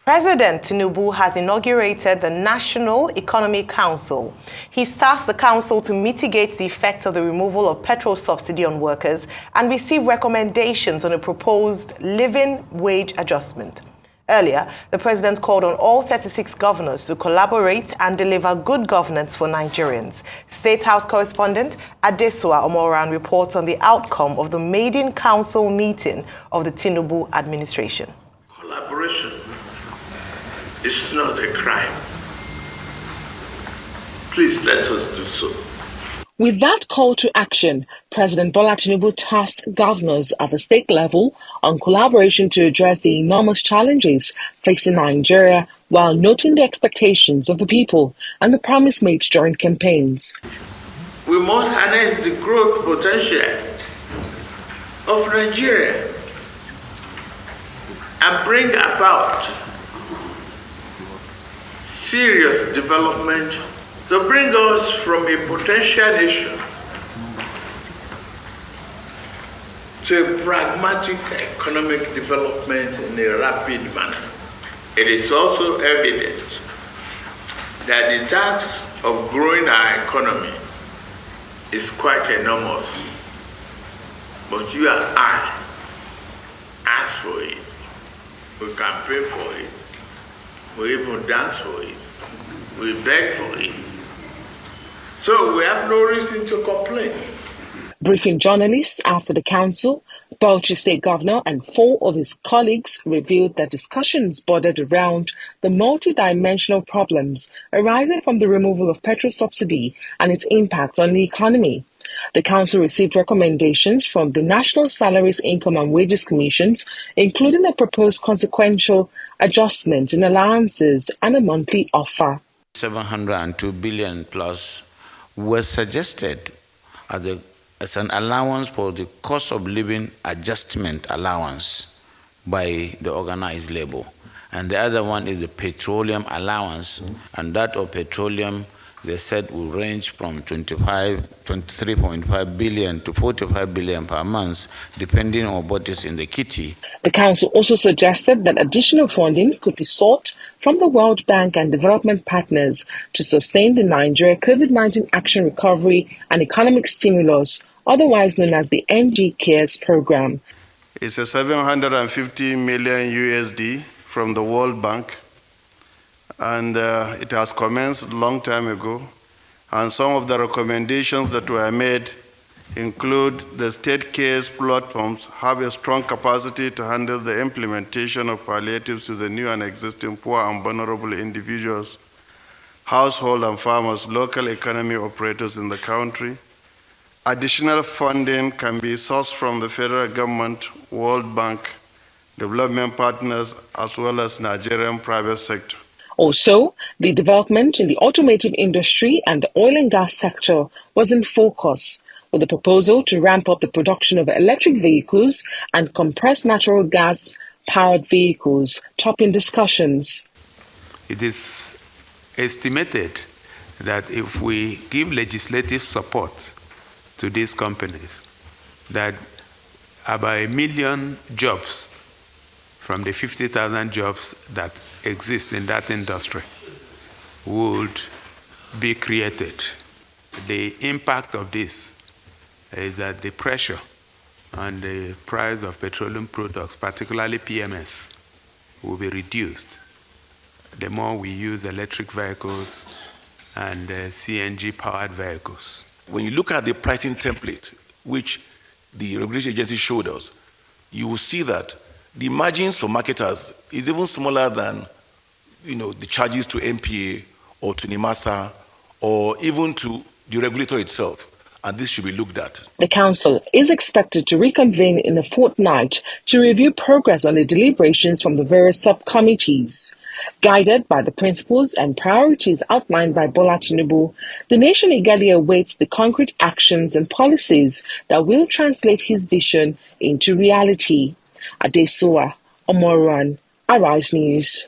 President Tinubu has inaugurated the National Economic Council. He's tasked the council to mitigate the effects of the removal of petrol subsidy on workers and receive recommendations on a proposed living wage adjustment. Earlier, the president called on all 36 governors to collaborate and deliver good governance for Nigerians. State House correspondent Adesoa Omoran reports on the outcome of the maiden council meeting of the Tinubu administration. Collaboration is not a crime. Please let us do so. With that call to action, President Bola Tinubu tasked governors at the state level on collaboration to address the enormous challenges facing Nigeria while noting the expectations of the people and the promise made during campaigns. We must harness the growth potential of Nigeria and bring about serious development to bring us from a potential nation to a pragmatic economic development in a rapid manner. It is also evident that the task of growing our economy is quite enormous, but you and I ask for it, we campaign for it, we even dance for it, we beg for it. So we have no reason to complain. Briefing journalists after the council, Bauchi State Governor and 4 of his colleagues revealed that discussions bordered around the multidimensional problems arising from the removal of petrol subsidy and its impact on the economy. The council received recommendations from the National Salaries, Income and Wages Commissions, including a proposed consequential adjustment in allowances and a monthly offer. 702 billion plus was suggested as an allowance for the cost of living adjustment allowance by the organized labor. And the other one is the petroleum allowance, and that of petroleum, they said, will range from 23.5 billion to 45 billion per month, depending on what is in the kitty. The council also suggested that additional funding could be sought from the World Bank and development partners to sustain the Nigeria COVID-19 Action Recovery and Economic Stimulus, otherwise known as the NG CARES program. It's a 750 million USD from the World Bank, and it has commenced a long time ago. And some of the recommendations that were made include the state CARES platforms have a strong capacity to handle the implementation of palliatives to the new and existing poor and vulnerable individuals, household and farmers, local economy operators in the country. Additional funding can be sourced from the federal government, World Bank, development partners, as well as Nigerian private sector. Also, the development in the automotive industry and the oil and gas sector was in focus, with a proposal to ramp up the production of electric vehicles and compressed natural gas-powered vehicles topping discussions. It is estimated that if we give legislative support to these companies, that about 1 million jobs from the 50,000 jobs that exist in that industry would be created. The impact of this is that the pressure on the price of petroleum products, particularly PMS, will be reduced the more we use electric vehicles and CNG-powered vehicles. When you look at the pricing template, which the regulatory agency showed us, you will see that the margins for marketers is even smaller than, the charges to MPA or to NIMASA or even to the regulator itself. And this should be looked at. The council is expected to reconvene in a fortnight to review progress on the deliberations from the various subcommittees. Guided by the principles and priorities outlined by Bola Tinubu, the nation eagerly awaits the concrete actions and policies that will translate his vision into reality. Adesoa Omoran, Arise News.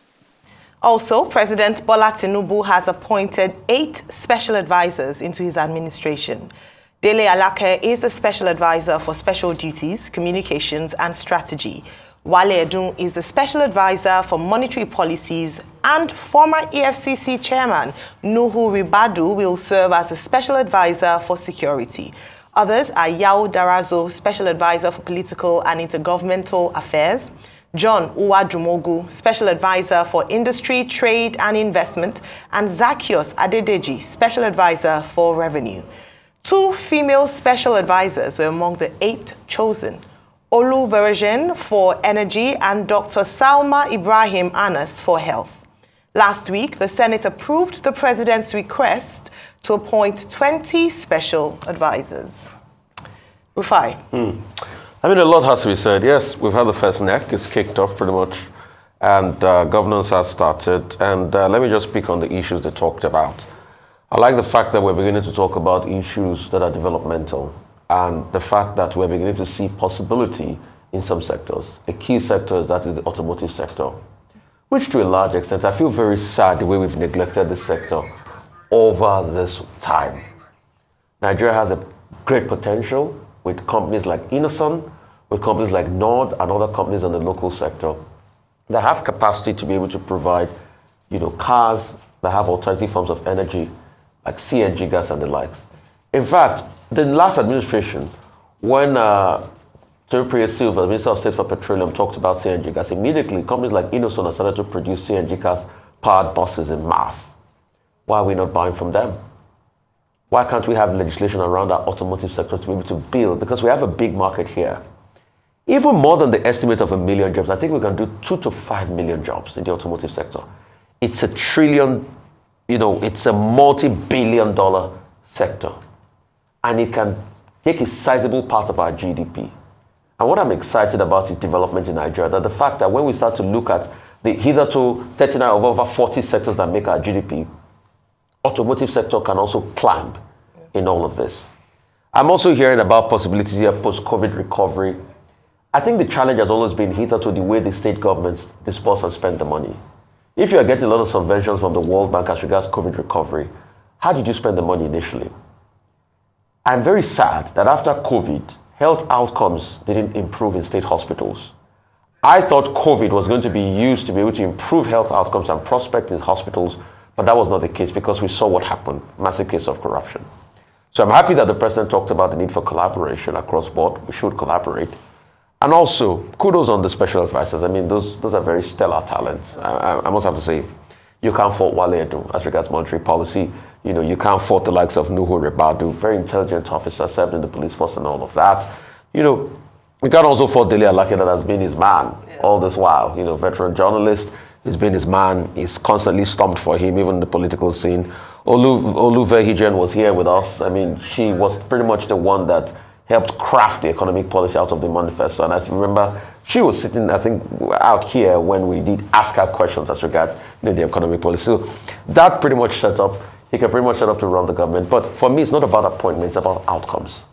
Also, President Bola Tinubu has appointed 8 special advisors into his administration. Dele Alake is the special advisor for special duties, communications and strategy, Wale Edun is the Special Advisor for Monetary Policies, and former EFCC Chairman Nuhu Ribadu will serve as the Special Advisor for Security. Others are Yao Darazo, Special Advisor for Political and Intergovernmental Affairs, John Uwajumogu, Special Advisor for Industry, Trade and Investment, and Zacchaeus Adedeji, Special Advisor for Revenue. 2 female special advisors were among the 8 chosen. Olu Verajen for Energy and Dr. Salma Ibrahim Anas for Health. Last week, the Senate approved the President's request to appoint 20 special advisors. Rufai. I mean, a lot has to be said. Yes, we've had the first NEC. It's kicked off pretty much, and governance has started. And let me just speak on the issues they talked about. I like the fact that we're beginning to talk about issues that are developmental, and the fact that we're beginning to see possibility in some sectors. A key sector is the automotive sector, which to a large extent, I feel very sad the way we've neglected this sector over this time. Nigeria has a great potential with companies like Innoson, with companies like Nord and other companies in the local sector that have capacity to be able to provide, cars that have alternative forms of energy, like CNG gas and the likes. In fact, the last administration, when Teoprius Silva, the Minister of State for Petroleum, talked about CNG gas, immediately companies like Innoson have started to produce CNG gas-powered buses in mass. Why are we not buying from them? Why can't we have legislation around our automotive sector to be able to build? Because we have a big market here. Even more than the estimate of 1 million jobs, I think we can do 2 to 5 million jobs in the automotive sector. It's a trillion, it's a multi-billion-dollar sector. And it can take a sizable part of our GDP. And what I'm excited about is development in Nigeria. That the fact that when we start to look at the hitherto 39 of over 40 sectors that make our GDP, automotive sector can also climb in all of this. I'm also hearing about possibilities here post-COVID recovery. I think the challenge has always been hitherto the way the state governments disperse and spend the money. If you are getting a lot of subventions from the World Bank as regards COVID recovery, how did you spend the money initially? I'm very sad that after COVID, health outcomes didn't improve in state hospitals. I thought COVID was going to be used to be able to improve health outcomes and prospect in hospitals, but that was not the case because we saw what happened, massive case of corruption. So I'm happy that the president talked about the need for collaboration across board. We should collaborate. And also, kudos on the special advisors. I mean, those are very stellar talents. I must have to say, you can't fault Wale Edun as regards monetary policy. You can't fault the likes of Nuhu Ribadu, very intelligent officer, served in the police force and all of that. You can't also fault Dele Alake that has been his man all this while. Veteran journalist, he's been his man. He's constantly stumped for him, even in the political scene. Olu Vehijen was here with us. I mean, she was pretty much the one that helped craft the economic policy out of the manifesto. And I remember she was sitting, I think, out here when we did ask her questions as regards the economic policy. So that pretty much set up, he can pretty much set up to run the government. But for me, it's not about appointments, it's about outcomes.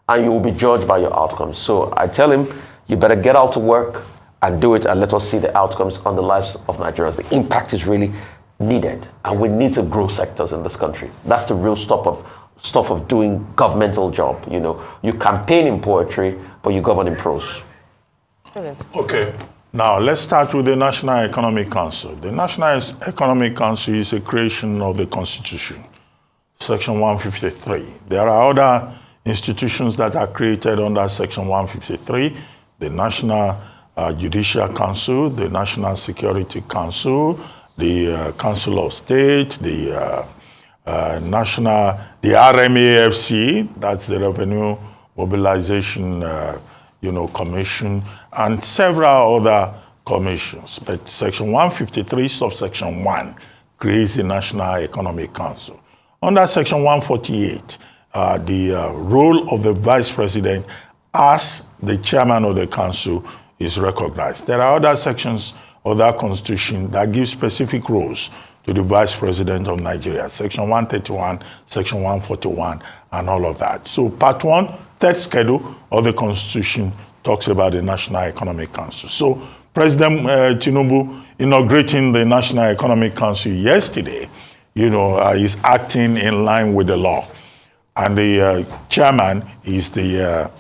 And you will be judged by your outcomes. So I tell him, you better get out to work and do it, and let us see the outcomes on the lives of Nigerians. The impact is really needed, and we need to grow sectors in this country. That's the real stuff of doing governmental job. You campaign in poetry, but you govern in prose. Okay. Now, let's start with the National Economic Council. The National Economic Council is a creation of the Constitution, Section 153. There are other institutions that are created under Section 153, the National Judicial Council, the National Security Council, the Council of State, the RMAFC, that's the Revenue Mobilization Commission, and several other commissions. But Section 153, subsection 1, creates the National Economic Council. Under Section 148, the role of the Vice President as the chairman of the council is recognized. There are other sections of that constitution that give specific roles to the Vice President of Nigeria, Section 131, Section 141, and all of that. So Part 1, third schedule of the Constitution talks about the National Economic Council. So President Tinubu inaugurating the National Economic Council yesterday, is acting in line with the law. And the chairman is the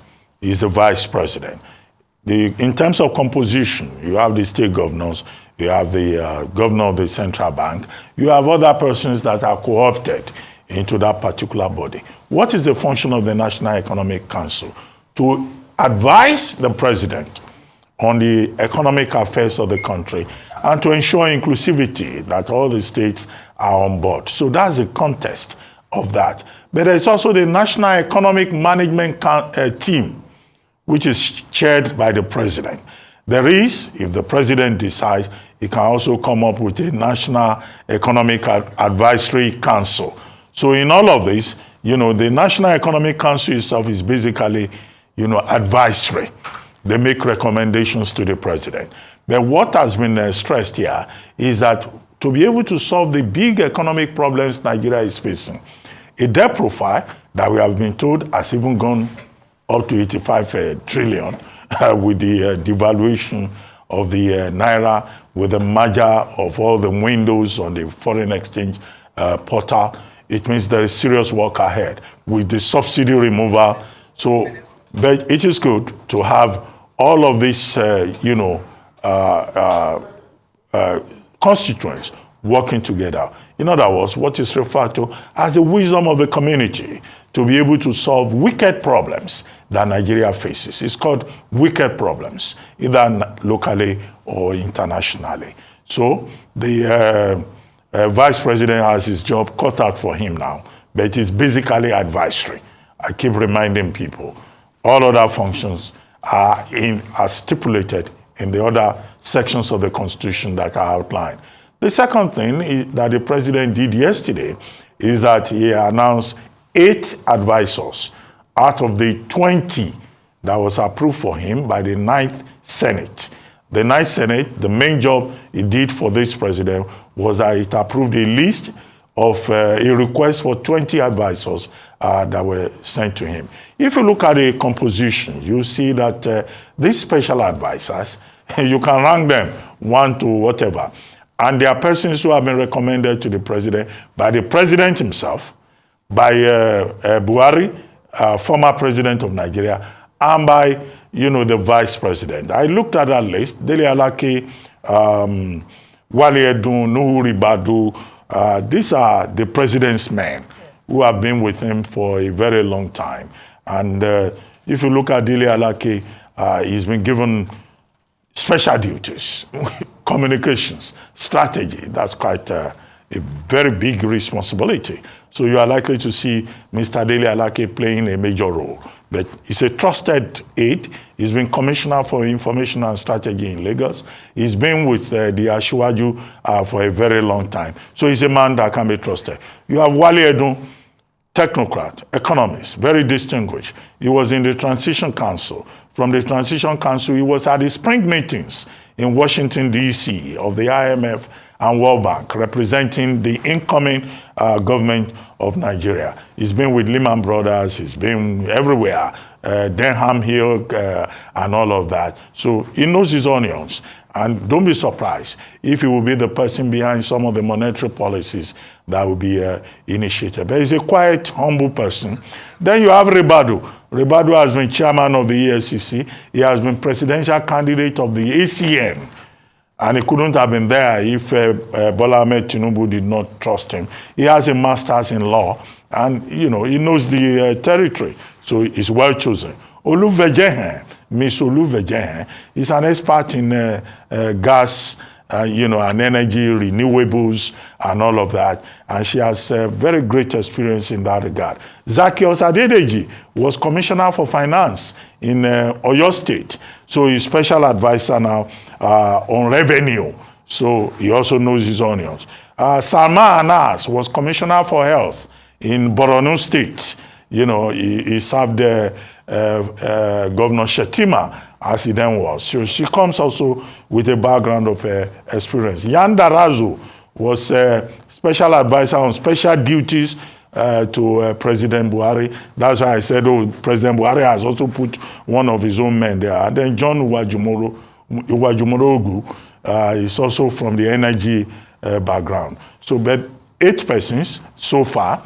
Vice President. In terms of composition, you have the state governors, you have the governor of the central bank, you have other persons that are co-opted into that particular body. What is the function of the National Economic Council? To advise the president on the economic affairs of the country and to ensure inclusivity, that all the states are on board. So that's the context of that. But there's also the National Economic Management Team, which is chaired by the president. There is, if the president decides, he can also come up with a National Economic Advisory Council. So in all of this, the National Economic Council itself is basically, advisory. They make recommendations to the president. But what has been stressed here is that to be able to solve the big economic problems Nigeria is facing, a debt profile that we have been told has even gone up to 85 trillion with the devaluation of the naira, with the merger of all the windows on the foreign exchange portal. It means there is serious work ahead with the subsidy removal. So, but it is good to have all of these, constituents working together. In other words, what is referred to as the wisdom of the community to be able to solve wicked problems that Nigeria faces. It's called wicked problems, either locally or internationally. So the vice president has his job cut out for him now, but it is basically advisory. I keep reminding people, all other functions are stipulated in the other sections of the Constitution that are outlined. The second thing that the president did yesterday is that he announced 8 advisors out of the 20 that was approved for him by the 9th Senate. The 9th Senate, the main job it did for this president was that it approved a list of a request for 20 advisors that were sent to him. If you look at the composition, you see that these special advisors, you can rank them 1 to whatever. And they are persons who have been recommended to the president by the president himself, by Buhari, former president of Nigeria, and by, the vice president. I looked at that list. Dele Alake, Wale Edun, Nuhu Ribadu, these are the president's men who have been with him for a very long time. And if you look at Dele Alake, he's been given special duties, communications, strategy. That's quite a very big responsibility. So you are likely to see Mr. Dele Alake playing a major role. But he's a trusted aide. He's been Commissioner for Information and Strategy in Lagos. He's been with the Asiwaju for a very long time. So he's a man that can be trusted. You have Wale Edun, technocrat, economist, very distinguished. He was in the Transition Council. From the Transition Council, he was at the spring meetings in Washington, D.C. of the IMF and World Bank, representing the incoming government of Nigeria. He's been with Lehman Brothers, he's been everywhere, Denham Hill, and all of that. So he knows his onions. And don't be surprised if he will be the person behind some of the monetary policies that will be initiated. But he's a quiet, humble person. Then you have Ribadu. Ribadu has been chairman of the EFCC. He has been presidential candidate of the ACN. And he couldn't have been there if Bola Ahmed Tinubu did not trust him. He has a master's in law, and he knows the territory, so he's well chosen. Oluvejehan, Miss Oluvejehan, is an expert in gas, and energy, renewables, and all of that. And she has very great experience in that regard. Zaccheaus Adedeji was Commissioner for Finance in Oyo State. So he's special advisor now on revenue. So he also knows his onions. Salma Anas was Commissioner for Health in Borno State. He served Governor Shetima as he then was. So she comes also with a background of experience. Yanda Razu was special advisor on special duties to President Buhari. That's why I said, President Buhari has also put one of his own men there. And then John Uwajumoro Ogu is also from the energy background. So, but 8 persons so far.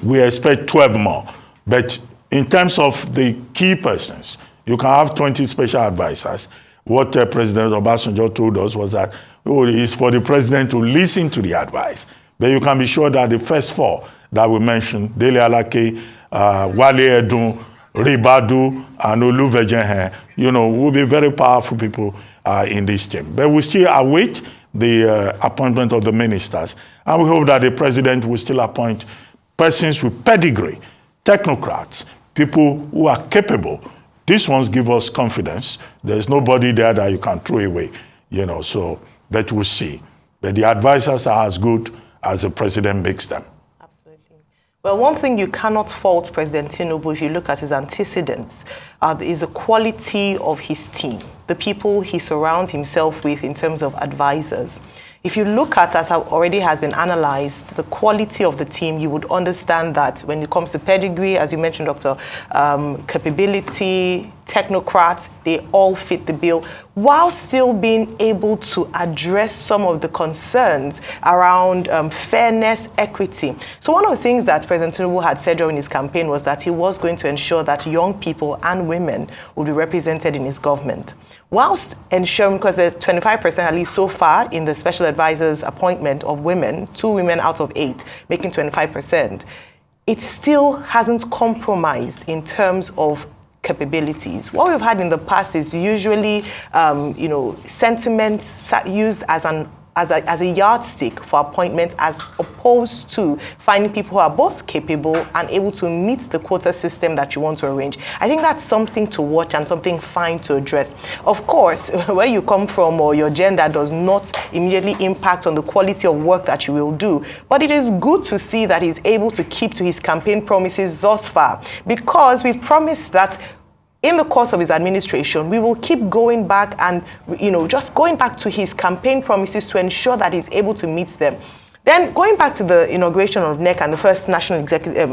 We expect 12 more. But in terms of the key persons, You can have 20 special advisors. What President Obasanjo told us was that it's for the president to listen to the advice. But you can be sure that the first 4 that we mentioned, Dele Alake, Wale Edun, Ribadu, and Oluvejenhe, will be very powerful people in this team. But we still await the appointment of the ministers. And we hope that the president will still appoint persons with pedigree, technocrats, people who are capable. These ones give us confidence. There's nobody there that you can throw away, so that we'll see. But the advisors are as good as the president makes them. Absolutely. Well, one thing you cannot fault President Tinubu, if you look at his antecedents, is the quality of his team, the people he surrounds himself with in terms of advisors. If you look at, as already has been analyzed, the quality of the team, you would understand that when it comes to pedigree, as you mentioned, Doctor, capability, technocrats, they all fit the bill, while still being able to address some of the concerns around fairness, equity. So one of the things that President Tinubu had said during his campaign was that he was going to ensure that young people and women would be represented in his government, whilst ensuring, because there's 25% at least so far in the special advisor's appointment of women, 2 women out of 8, making 25%, it still hasn't compromised in terms of capabilities. What we've had in the past is usually, sentiments used as a yardstick for appointment, as opposed to finding people who are both capable and able to meet the quota system that you want to arrange. I think that's something to watch and something fine to address. Of course, where you come from or your gender does not immediately impact on the quality of work that you will do. But it is good to see that he's able to keep to his campaign promises thus far, because we've promised that in the course of his administration, we will keep going back and, just going back to his campaign promises to ensure that he's able to meet them. Then going back to the inauguration of NEC and the first National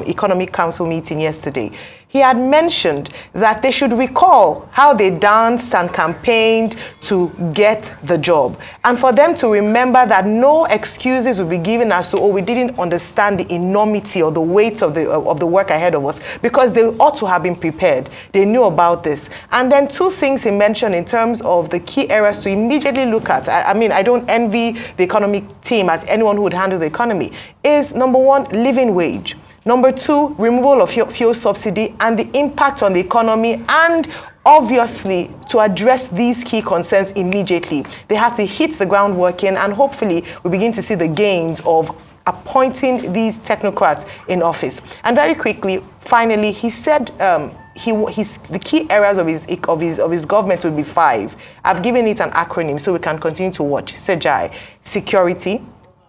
Economic Council meeting yesterday, he had mentioned that they should recall how they danced and campaigned to get the job, and for them to remember that no excuses will be given as to, we didn't understand the enormity or the weight of the work ahead of us, because they ought to have been prepared. They knew about this. And then 2 things he mentioned in terms of the key areas to immediately look at. I don't envy the economic team as anyone who would handle the economy. Is number 1, living wage. Number 2, removal of fuel subsidy and the impact on the economy, and obviously to address these key concerns immediately. They have to hit the ground working, and hopefully we begin to see the gains of appointing these technocrats in office. And very quickly, finally, he said the key areas of his government will be 5. I've given it an acronym so we can continue to watch. SEJAI: security,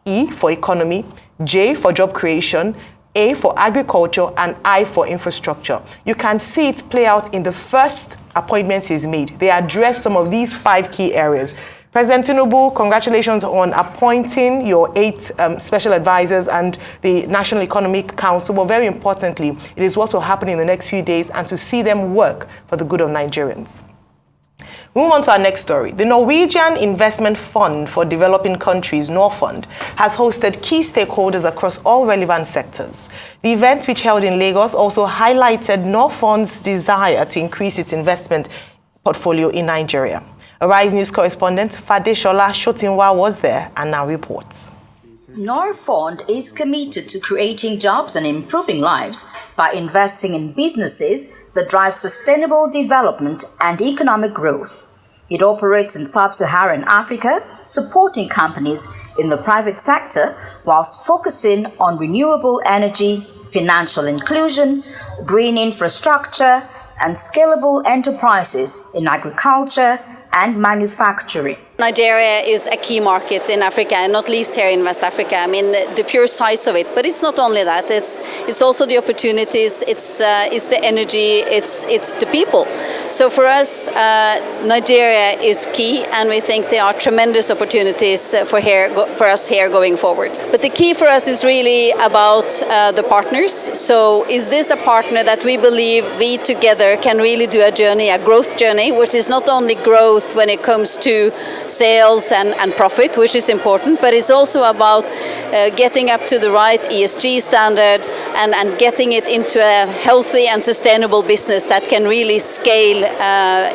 E for economy, J for job creation, A for agriculture, and I for infrastructure. You can see it play out in the first appointments he's made. They address some of these 5 key areas. President Tinubu, congratulations on appointing your 8 special advisors and the National Economic Council. But very importantly, it is what will happen in the next few days, and to see them work for the good of Nigerians. Move on to our next story. The Norwegian Investment Fund for Developing Countries, Norfund, has hosted key stakeholders across all relevant sectors. The event, which held in Lagos, also highlighted Norfund's desire to increase its investment portfolio in Nigeria. Arise News correspondent Fadeshola Shotinwa was there and now reports. Norfund is committed to creating jobs and improving lives by investing in businesses that drive sustainable development and economic growth. It operates in sub-Saharan Africa, supporting companies in the private sector whilst focusing on renewable energy, financial inclusion, green infrastructure, and scalable enterprises in agriculture and manufacturing. Nigeria is a key market in Africa, and not least here in West Africa. I mean, the pure size of it, but it's not only that. It's also the opportunities. It's the energy. It's the people. So for us, Nigeria is key, and we think there are tremendous opportunities for us here going forward. But the key for us is really about the partners. So is this a partner that we believe we together can really do a journey, a growth journey, which is not only growth when it comes to sales and profit, which is important, but it's also about getting up to the right ESG standard and getting it into a healthy and sustainable business that can really scale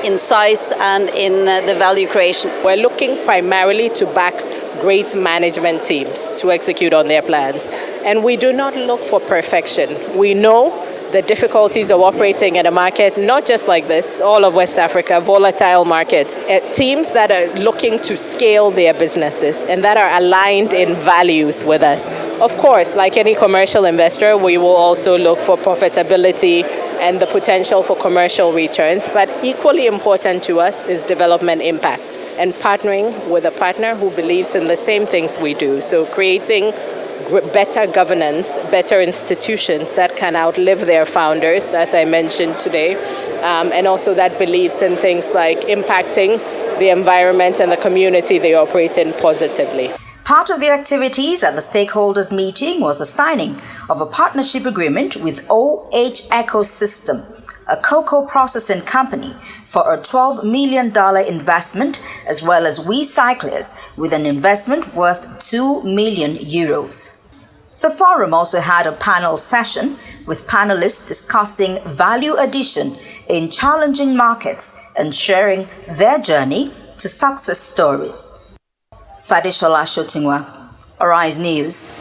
in size and in the value creation. We're looking primarily to back great management teams to execute on their plans. And we do not look for perfection. We know the difficulties of operating in a market, not just like this, all of West Africa, volatile markets, teams that are looking to scale their businesses and that are aligned in values with us. Of course, like any commercial investor, we will also look for profitability and the potential for commercial returns, but equally important to us is development impact and partnering with a partner who believes in the same things we do. So creating better governance, better institutions that can outlive their founders, as I mentioned today, and also that believes in things like impacting the environment and the community they operate in positively. Part of the activities at the stakeholders meeting was the signing of a partnership agreement with OH Ecosystem, a cocoa processing company, for a $12 million investment, as well as We Cyclers with an investment worth 2 million euros. The forum also had a panel session with panelists discussing value addition in challenging markets and sharing their journey to success stories. Fadishola Shotingwa, Arise News.